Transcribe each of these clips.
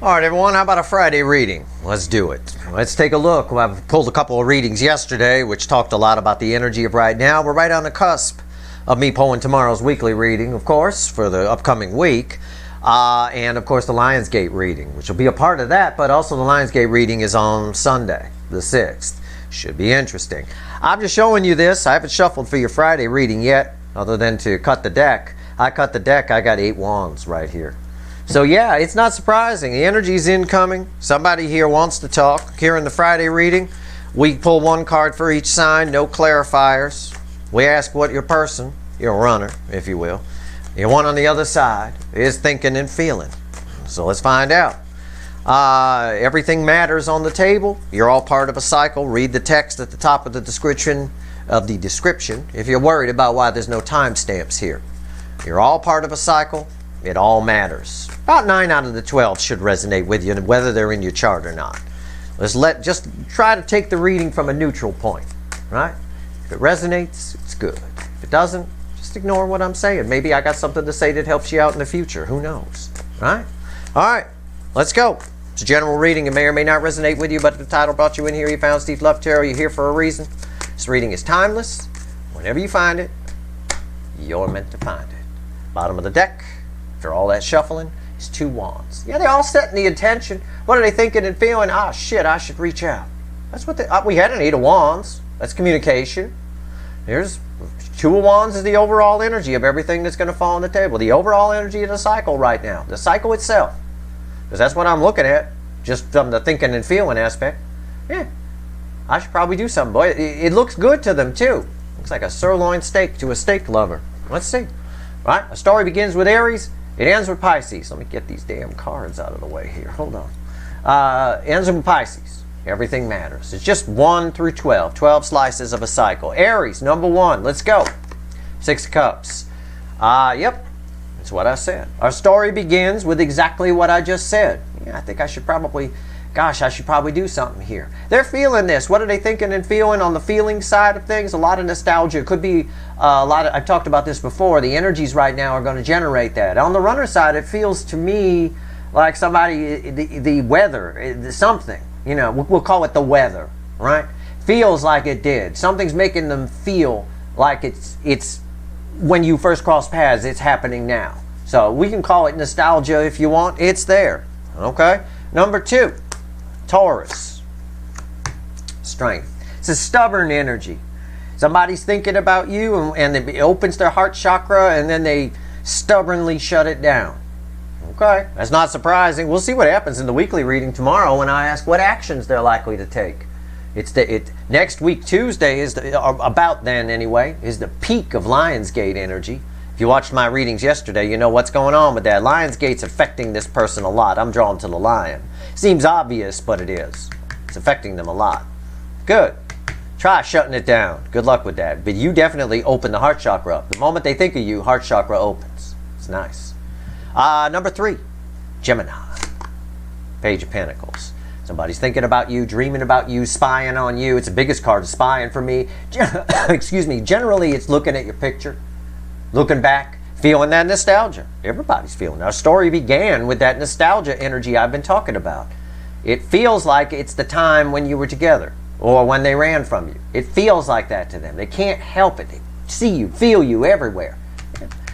All right, everyone, how about a Friday reading? Let's do it. Let's take a look. Well, I've pulled a couple of readings yesterday, which talked a lot about the energy of right now. We're right on the cusp of me pulling tomorrow's weekly reading, of course, for the upcoming week. And, of course, the Lionsgate reading, which will be a part of that, but also the Lionsgate reading is on Sunday, the 6th. Should be interesting. I'm just showing you this. I haven't shuffled for your Friday reading yet, other than to cut the deck. I cut the deck. I got 8 wands right here. So yeah, it's not surprising. The energy's incoming. Somebody here wants to talk. Here in the Friday reading, we pull 1 card for each sign, no clarifiers. We ask what your person, your runner, if you will, your one on the other side, is thinking and feeling. So let's find out. Everything matters on the table. You're all part of a cycle. Read the text at the top of the description if you're worried about why there's no timestamps here. You're all part of a cycle. It all matters. About 9 out of the 12 should resonate with you, whether they're in your chart or not. Just try to take the reading from a neutral point, right? If it resonates, it's good. If it doesn't, just ignore what I'm saying. Maybe I got something to say that helps you out in the future. Who knows, right? All right, let's go. It's a general reading. It may or may not resonate with you, but if the title brought you in here, you found Steve Love Tarot, you're here for a reason. This reading is timeless. Whenever you find it, you're meant to find it. Bottom of the deck, after all that shuffling, is 2 wands. Yeah, they're all setting the intention. What are they thinking and feeling? Ah, shit, I should reach out. That's what we had an 8 of wands. That's communication. Here's 2 of wands is the overall energy of everything that's going to fall on the table. The overall energy of the cycle right now. The cycle itself. Because that's what I'm looking at. Just from the thinking and feeling aspect. Yeah, I should probably do something. Boy, it looks good to them too. Looks like a sirloin steak to a steak lover. Let's see. Right? A story begins with Aries. It ends with Pisces. Let me get these damn cards out of the way here. Hold on. Ends with Pisces. Everything matters. It's just 1 through 12. 12 slices of a cycle. Aries, number 1. Let's go. 6 of Cups. Yep. That's what I said. Our story begins with exactly what I just said. Yeah, I think I should probably do something here. They're feeling this. What are they thinking and feeling on the feeling side of things? A lot of nostalgia. Could be a lot of, I've talked about this before. The energies right now are going to generate that. On the runner side, it feels to me like somebody, the weather, something, you know, we'll call it the weather, right? Feels like it did. Something's making them feel like it's when you first cross paths, it's happening now. So we can call it nostalgia if you want. It's there. Okay? Number 2. Taurus. Strength. It's a stubborn energy. Somebody's thinking about you and it opens their heart chakra and then they stubbornly shut it down. Okay, that's not surprising. We'll see what happens in the weekly reading tomorrow when I ask what actions they're likely to take. Next week, Tuesday, about then anyway, is the peak of Lionsgate energy. If you watched my readings yesterday, you know what's going on with that. Lionsgate's affecting this person a lot. I'm drawn to the lion. Seems obvious, but it is. It's affecting them a lot. Good. Try shutting it down. Good luck with that. But you definitely open the heart chakra up. The moment they think of you, heart chakra opens. It's nice. Number 3, Gemini. Page of Pentacles. Somebody's thinking about you, dreaming about you, spying on you. It's the biggest card of spying for me. Excuse me. Generally, it's looking at your picture, looking back, feeling that nostalgia. Everybody's feeling that. Our story began with that nostalgia energy I've been talking about. It feels like it's the time when you were together or when they ran from you. It feels like that to them. They can't help it. They see you, feel you everywhere.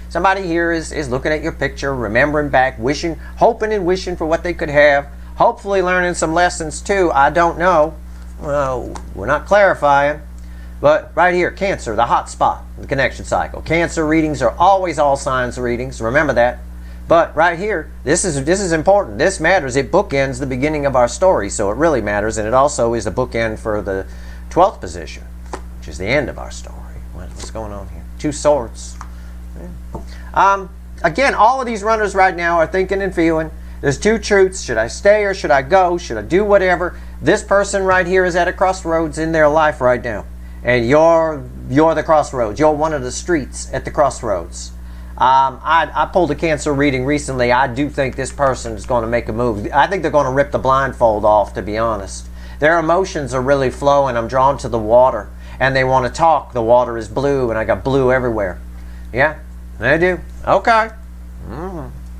Somebody here is looking at your picture, remembering back, wishing, hoping and wishing for what they could have. Hopefully learning some lessons too. I don't know. Well, we're not clarifying. But right here, Cancer, the hot spot, the connection cycle. Cancer readings are always all signs readings. Remember that. But right here, this is important. This matters. It bookends the beginning of our story, so it really matters. And it also is the bookend for the 12th position, which is the end of our story. What's going on here? 2 swords. Yeah. Again, all of these runners right now are thinking and feeling. There's 2 truths. Should I stay or should I go? Should I do whatever? This person right here is at a crossroads in their life right now. And you're the crossroads. You're one of the streets at the crossroads. I pulled a Cancer reading recently. I do think this person is going to make a move. I think they're going to rip the blindfold off, to be honest. Their emotions are really flowing. I'm drawn to the water. And they want to talk. The water is blue, and I got blue everywhere. Yeah, they do. Okay.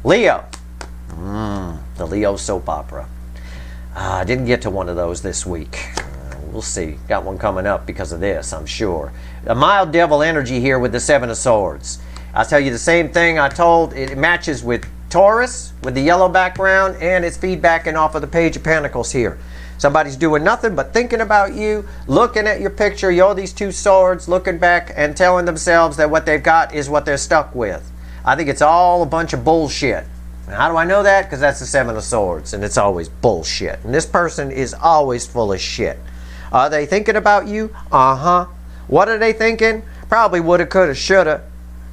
Leo. The Leo soap opera. I didn't get to one of those this week. We'll see. Got one coming up because of this, I'm sure. A mild devil energy here with the Seven of Swords. I'll tell you the same thing I told. It matches with Taurus, with the yellow background, and it's feedbacking off of the Page of Pentacles here. Somebody's doing nothing but thinking about you, looking at your picture, these two swords, looking back and telling themselves that what they've got is what they're stuck with. I think it's all a bunch of bullshit. And how do I know that? Because that's the Seven of Swords, and it's always bullshit. And this person is always full of shit. Are they thinking about you? Uh-huh. What are they thinking? Probably woulda, coulda, shoulda.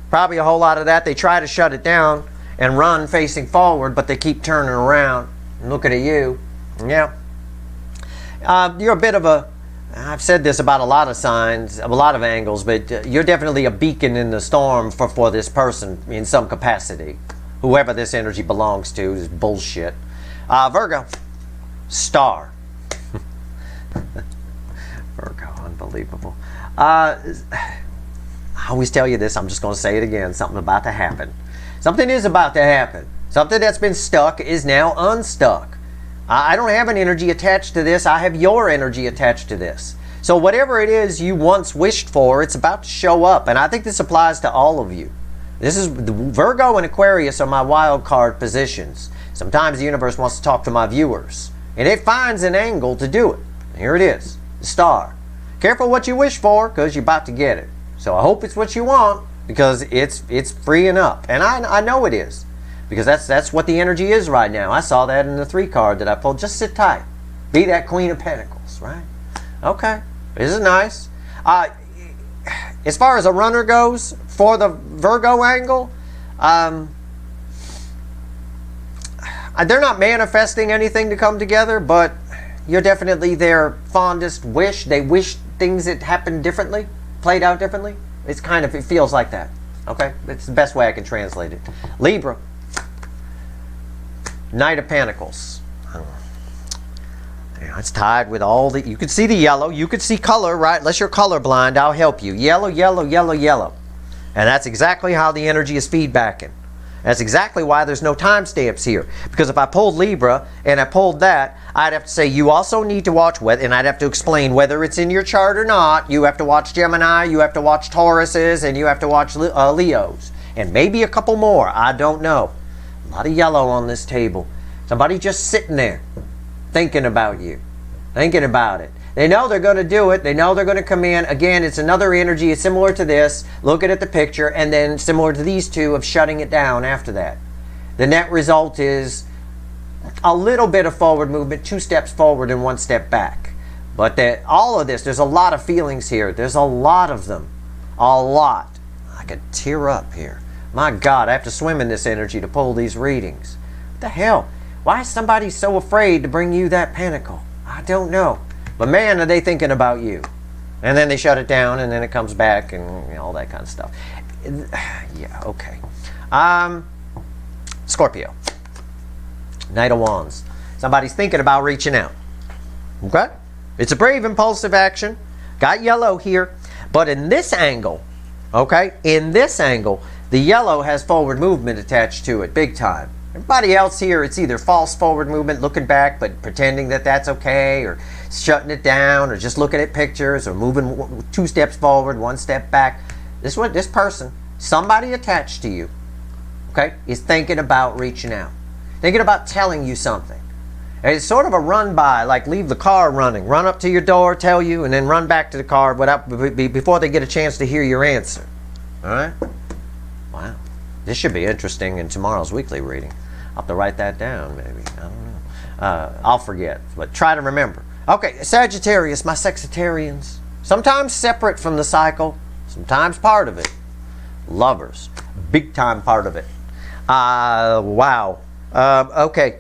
Probably a whole lot of that. They try to shut it down and run facing forward, but they keep turning around and looking at you. Yeah. You're a bit of a, I've said this about a lot of signs, a lot of angles, but you're definitely a beacon in the storm for this person in some capacity. Whoever this energy belongs to is bullshit. Virgo, star. Virgo, unbelievable. I always tell you this, I'm just going to say it again. Something about to happen. Something is about to happen. Something that's been stuck is now unstuck. I don't have an energy attached to this. I have your energy attached to this. So whatever it is you once wished for, it's about to show up. And I think this applies to all of you. This is Virgo and Aquarius are my wild card positions. Sometimes the universe wants to talk to my viewers. And it finds an angle to do it. Here it is. The star. Careful what you wish for, because you're about to get it. So I hope it's what you want, because it's freeing up. And I know it is. Because that's what the energy is right now. I saw that in the 3 card that I pulled. Just sit tight. Be that Queen of Pentacles, right? Okay. This is nice. As far as a runner goes, for the Virgo angle, they're not manifesting anything to come together, but you're definitely their fondest wish. They wish things had happened differently, played out differently. It feels like that. Okay? It's the best way I can translate it. Libra. Knight of Pentacles. Yeah, it's tied with all the... You could see the yellow. You could see color, right? Unless you're colorblind, I'll help you. Yellow, yellow, yellow, yellow. And that's exactly how the energy is feedbacking. That's exactly why there's no timestamps here. Because if I pulled Libra and I pulled that, I'd have to say you also need to watch whether, and I'd have to explain whether it's in your chart or not. You have to watch Gemini, you have to watch Tauruses, and you have to watch Leos. And maybe a couple more. I don't know. A lot of yellow on this table. Somebody just sitting there thinking about you. Thinking about it. They know they're going to do it. They know they're going to come in. Again, it's another energy. It's similar to this. Looking at the picture, and then similar to these two of shutting it down after that. The net result is a little bit of forward movement, 2 steps forward and 1 step back. But all of this, there's a lot of feelings here. There's a lot of them. A lot. I could tear up here. My God, I have to swim in this energy to pull these readings. What the hell? Why is somebody so afraid to bring you that pentacle? I don't know. But man, are they thinking about you. And then they shut it down, and then it comes back, and all that kind of stuff. Yeah, okay. Scorpio. Knight of Wands. Somebody's thinking about reaching out. Okay? It's a brave, impulsive action. Got yellow here. But in this angle, okay, in this angle, the yellow has forward movement attached to it, big time. Everybody else here, it's either false forward movement, looking back, but pretending that that's okay, or shutting it down, or just looking at pictures, or moving 2 steps forward, 1 step back. This person, somebody attached to you, okay, is thinking about reaching out. Thinking about telling you something. And it's sort of a run by, like leave the car running. Run up to your door, tell you, and then run back to the car before they get a chance to hear your answer. All right? Wow. This should be interesting in tomorrow's weekly reading. I'll have to write that down, maybe. I don't know. I'll forget, but try to remember. Okay, Sagittarius, my Sexitarians. Sometimes separate from the cycle, sometimes part of it. Lovers, big time part of it. Wow. Okay,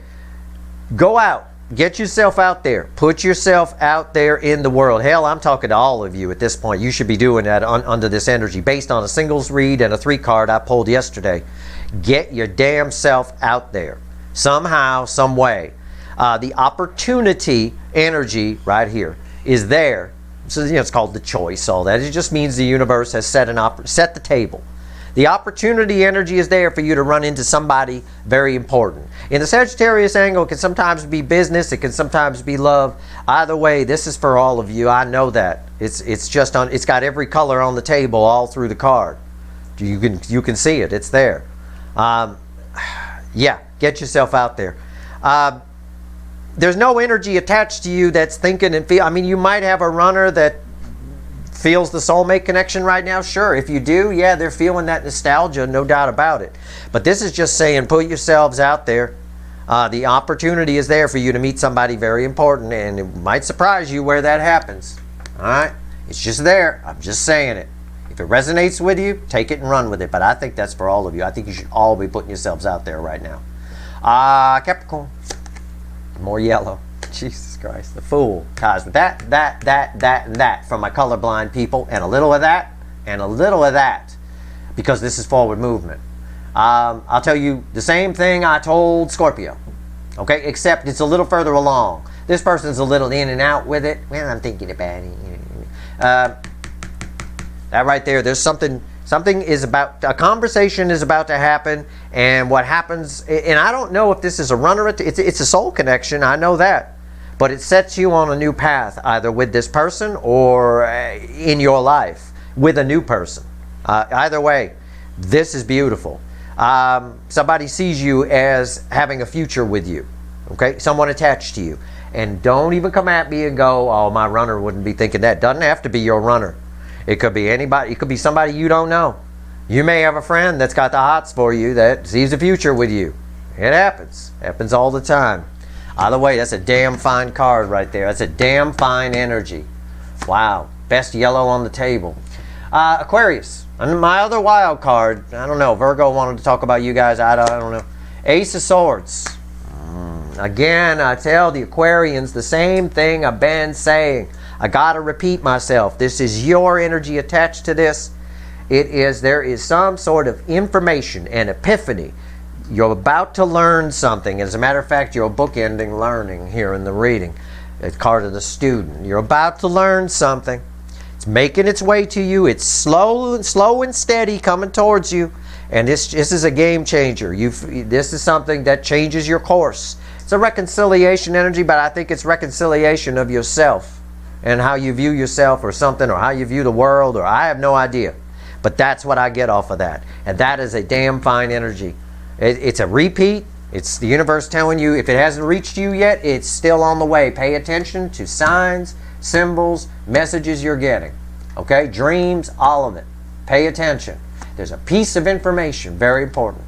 go out. Get yourself out there. Put yourself out there in the world. Hell, I'm talking to all of you at this point. You should be doing that under this energy based on a singles read and a 3 card I pulled yesterday. Get your damn self out there. Somehow, some way. The opportunity energy right here is there. So, it's called the choice, all that. It just means the universe has set the table. The opportunity energy is there for you to run into somebody very important. In the Sagittarius angle, it can sometimes be business, it can sometimes be love. Either way, this is for all of you. I know that. It's got every color on the table all through the card. You can see it. It's there. Yeah, get yourself out there. There's no energy attached to you that's thinking and feel. I mean, you might have a runner that feels the soulmate connection right now. Sure, if you do, yeah, they're feeling that nostalgia, no doubt about it. But this is just saying, put yourselves out there. The opportunity is there for you to meet somebody very important, and it might surprise you where that happens. All right? It's just there. I'm just saying it. If it resonates with you, take it and run with it. But I think that's for all of you. I think you should all be putting yourselves out there right now. Capricorn. More yellow. Jesus Christ. The Fool. Ties with that, and that from my colorblind people. And a little of that, and a little of that. Because this is forward movement. I'll tell you the same thing I told Scorpio. Okay? Except it's a little further along. This person's a little in and out with it. Well, I'm thinking about it. That right there, there's something is about, a conversation is about to happen, and what happens, and I don't know if this is a runner, it's a soul connection, I know that, but it sets you on a new path, either with this person or in your life, with a new person. Either way, this is beautiful. Somebody sees you as having a future with you, okay? Someone attached to you. And don't even come at me and go, oh, my runner wouldn't be thinking that. Doesn't have to be your runner. It could be anybody. It could be somebody you don't know. You may have a friend that's got the hots for you that sees a future with you. It happens. Happens all the time. Either way, that's a damn fine card right there. That's a damn fine energy. Wow. Best yellow on the table. Aquarius. And my other wild card, I don't know. Virgo wanted to talk about you guys. I don't know. Ace of Swords. Again, I tell the Aquarians the same thing I've been saying. I gotta repeat myself. This is your energy attached to this. There is some sort of information and epiphany. You're about to learn something. As a matter of fact, you're bookending learning here in the reading. It's card of the student. You're about to learn something. It's making its way to you. It's slow and steady coming towards you. And this is a game changer. This is something that changes your course. It's a reconciliation energy, but I think it's reconciliation of yourself and how you view yourself or something, or how you view the world, or I have no idea. But that's what I get off of that. And that is a damn fine energy. It's a repeat. It's the universe telling you if it hasn't reached you yet, it's still on the way. Pay attention to signs, symbols, messages you're getting. Okay? Dreams, all of it. Pay attention. There's a piece of information, very important.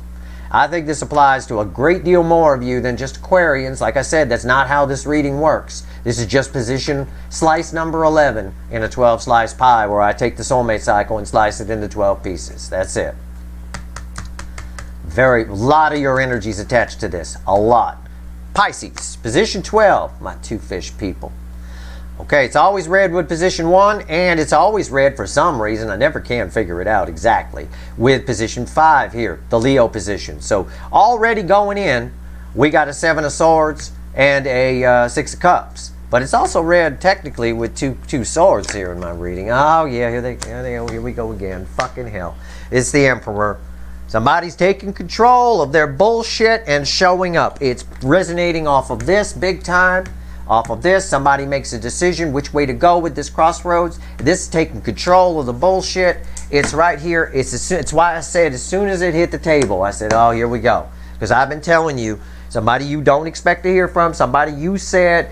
I think this applies to a great deal more of you than just Aquarians. Like I said, that's not how this reading works. This is just position slice number 11 in a 12 slice pie, where I take the soulmate cycle and slice it into 12 pieces. That's it. A lot of your energies attached to this. A lot. Pisces, position 12, my two fish people. Okay, it's always read with position 1, and it's always read for some reason, I never can figure it out exactly, with position 5 here, the Leo position. So already going in, we got a 7 of Swords and a 6 of Cups. But it's also read technically with two swords here in my reading. Oh yeah, here we go again. Fucking hell. It's the Emperor. Somebody's taking control of their bullshit and showing up. It's resonating off of this big time. Off of this, somebody makes a decision which way to go with this crossroads. This is taking control of the bullshit. It's right here. It's why I said as soon as it hit the table, I said, oh, here we go. Because I've been telling you, somebody you don't expect to hear from, someone who said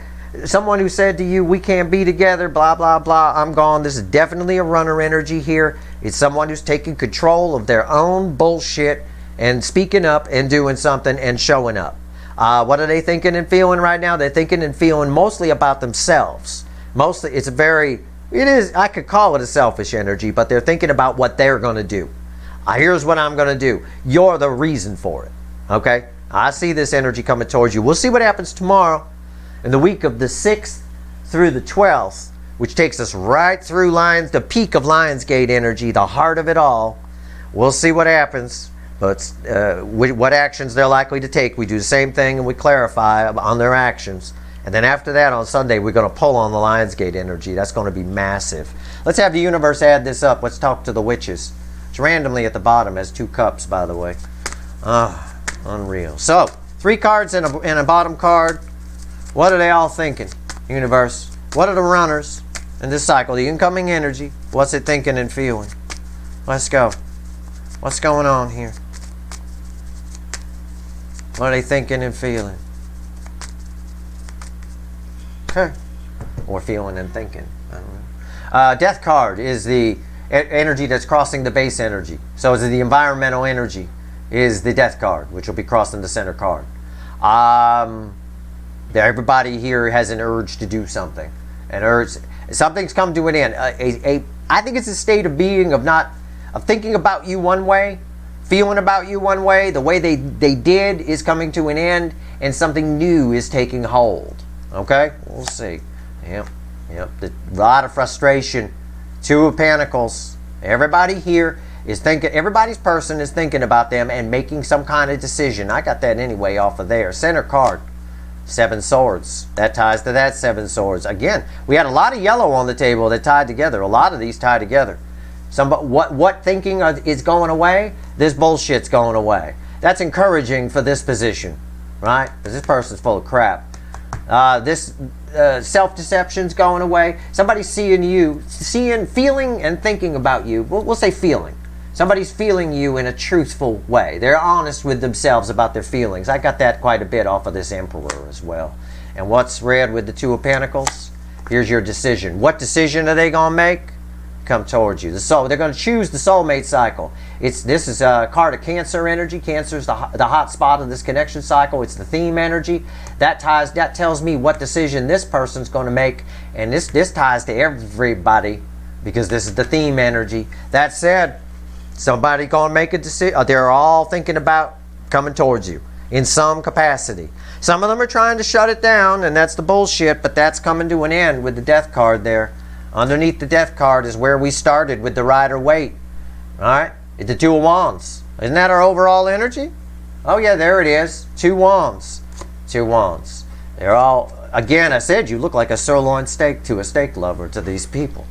to you, we can't be together, blah, blah, blah, I'm gone. This is definitely a runner energy here. It's someone who's taking control of their own bullshit and speaking up and doing something and showing up. What are they thinking and feeling right now? They're thinking and feeling mostly about themselves. Mostly, I could call it a selfish energy, but they're thinking about what they're going to do. Here's what I'm going to do. You're the reason for it. Okay? I see this energy coming towards you. We'll see what happens tomorrow in the week of the 6th through the 12th, which takes us right through the peak of Lionsgate energy, the heart of it all. We'll see what happens. But what actions they're likely to take. We do the same thing and we clarify on their actions. And then after that, on Sunday, we're going to pull on the Lionsgate energy. That's going to be massive. Let's have the universe add this up. Let's talk to the witches. It's randomly at the bottom, has 2 cups, by the way. Unreal. So, 3 cards and a bottom card. What are they all thinking, universe? What are the runners in this cycle? The incoming energy. What's it thinking and feeling? Let's go. What's going on here? What are they thinking and feeling? Okay. Or feeling and thinking. I don't know. Death card is the energy that's crossing the base energy. So is the environmental energy is the death card, which will be crossing the center card. Everybody here has an urge to do something. An urge. Something's come to an end. I think it's a state of being of thinking about you one way, feeling about you one way. The way they did is coming to an end, and something new is taking hold. Okay, we'll see. Yep. A lot of frustration. 2 of Pentacles. Everybody here is thinking. Everybody's person is thinking about them and making some kind of decision. I got that anyway off of there. Center card. 7 swords. That ties to that 7 swords. Again, we had a lot of yellow on the table that tied together. A lot of these tie together. What thinking is going away? This bullshit's going away. That's encouraging for this position, right? Because this person's full of crap. This self-deception's going away. Somebody's seeing you, feeling and thinking about you. We'll say feeling. Somebody's feeling you in a truthful way. They're honest with themselves about their feelings. I got that quite a bit off of this Emperor as well. And what's red with the 2 of Pentacles? Here's your decision. What decision are they going to make? Come towards you. They're going to choose the soulmate cycle. This is a card of Cancer energy. Cancer is the hot spot of this connection cycle. It's the theme energy. That tells me what decision this person's going to make. And this ties to everybody because this is the theme energy. That said, somebody going to make a decision. They're all thinking about coming towards you in some capacity. Some of them are trying to shut it down, and that's the bullshit, but that's coming to an end with the death card there. Underneath the death card is where we started with the Rider Waite. Alright? The 2 of Wands. Isn't that our overall energy? Oh yeah, there it is. 2 wands. 2 wands. They're all, again, I said you look like a sirloin steak to a steak lover to these people.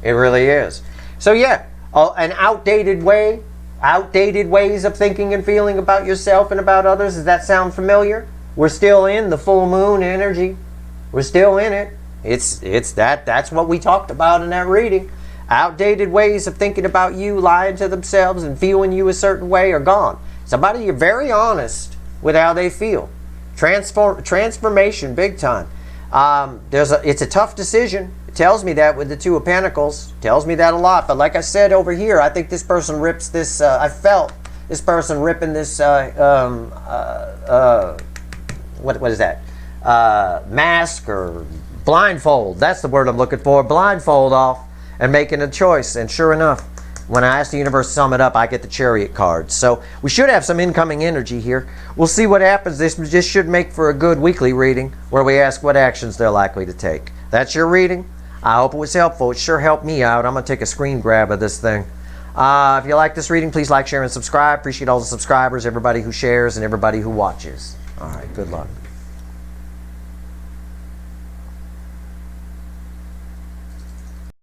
It really is. So yeah, an outdated ways of thinking and feeling about yourself and about others. Does that sound familiar? We're still in the full moon energy. We're still in it. That's what we talked about in that reading. Outdated ways of thinking about you, lying to themselves and feeling you a certain way are gone. Somebody, you're very honest with how they feel. Transformation, big time. It's a tough decision. It tells me that with the 2 of Pentacles. It tells me that a lot. But like I said over here, I think this person rips this. I felt this person ripping this. What is that? Mask or blindfold. That's the word I'm looking for. Blindfold off and making a choice. And sure enough, when I ask the universe to sum it up, I get the Chariot card. So we should have some incoming energy here. We'll see what happens. This should make for a good weekly reading where we ask what actions they're likely to take. That's your reading. I hope it was helpful. It sure helped me out. I'm going to take a screen grab of this thing. If you like this reading, please like, share, and subscribe. Appreciate all the subscribers, everybody who shares, and everybody who watches. All right, good luck.